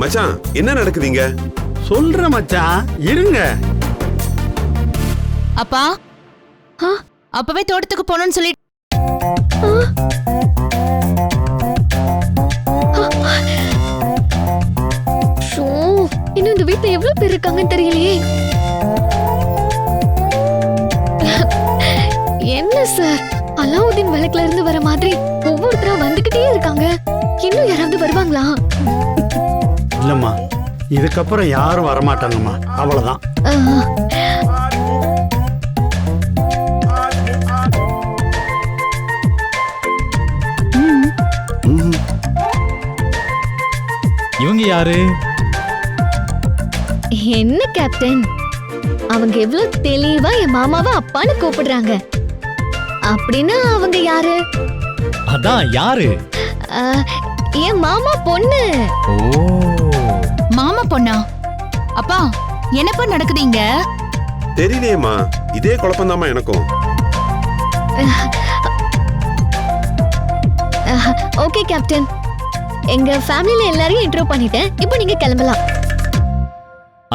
மச்சான் என்ன நடக்குதுங்க? சொல்ற மச்சான் இருங்க. அப்பா அப்பவே தோட்டத்துக்கு போகணும்னு சொல்லி இன்னும் இந்த வீட்டுல எவ்வளவு பேர் இருக்காங்கன்னு தெரியலையே. என்ன சார், அலாவுதீன் விளக்குல இருந்து வர மாதிரி ஒவ்வொருத்தரா வந்துகிட்டே இருக்காங்க. இன்னும் யாராவது வருவாங்களா? இல்லம்மா, இதுக்கப்புறம் யாரும் வரமாட்டாங்கம்மா, அவ்வளவுதான். இவங்க யாரு? என்ன கேப்டன், அவங்க எவ்வளவு தெளிவா என் மாமாவை அப்பான்னு கூப்பிடுறாங்க. அப்படின்னா அவங்க யாரு? அதான் யாரு? என் மாமா பொண்ணு. ஓ, மாமா பொண்ணா? அப்பா என்னப்பா நடக்குதுங்க? தெரியலையேம்மா, இதே குழப்பம்தாம்மா எனக்கும். ஓகே கேப்டன், எங்க ஃபேமிலில எல்லாரையும் இன்ட்ரோ பண்ணிட்டேன். இப்போ நீங்க கிளம்பலாம்.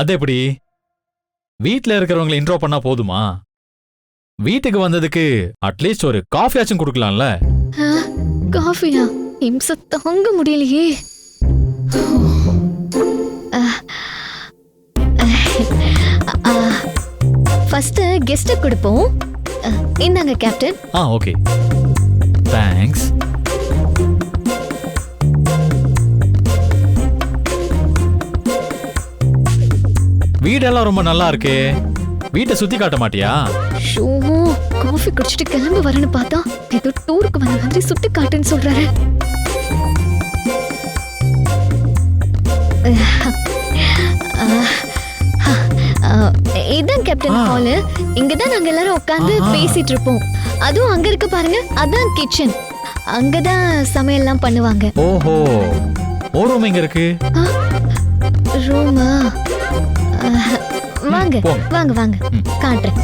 அது எப்படி? வீட்ல இருக்கிறவங்களை இன்ட்ரோ பண்ணா போதுமா? வீட்டுக்கு வந்ததுக்கு அட்லீஸ்ட் ஒரு காஃபி ஆச்சும் கொடுக்கலாம்ல? காஃபியா? இம்ச தாங்க முடியலையே. ஃபர்ஸ்ட் கெஸ்ட் கொடுப்போம். இந்தாங்க கேப்டன். Okay, thanks. வீடெல்லாம் ரொம்ப நல்லா இருக்கே, வீட்டை சுத்தி காட்ட மாட்டியா? ஷோ, காஃபி குடிச்சிட்டு கிளம்பி வரேன்னு பார்த்தா ஏதோ டூருக்கு வந்த மாதிரி சுத்தி காட்டுன்னு சொல்றாரு. இதான் கேப்டன் ஹாலு. இங்கதான் நாங்க எல்லாரும் உட்கார்ந்து பேசிட்டு இருப்போம். அதுவும் அங்க இருக்கு பாருங்க, அதான் கிச்சன். அங்கதான் சமையல்லாம் பண்ணுவாங்க. ஓஹோ, ஓ ரூம் எங்க இருக்கு? ரூமா? வாங்க வாங்க வாங்க, காட்டுறேன்.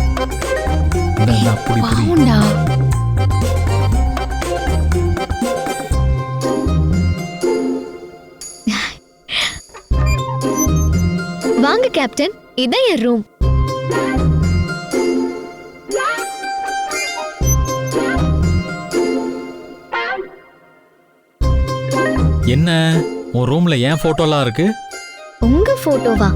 வாங்க கேப்டன், இதான் என் ரூம். என்ன உன் ரூம்ல ஏன் போட்டோலாம் இருக்கு? உங்க போட்டோவா?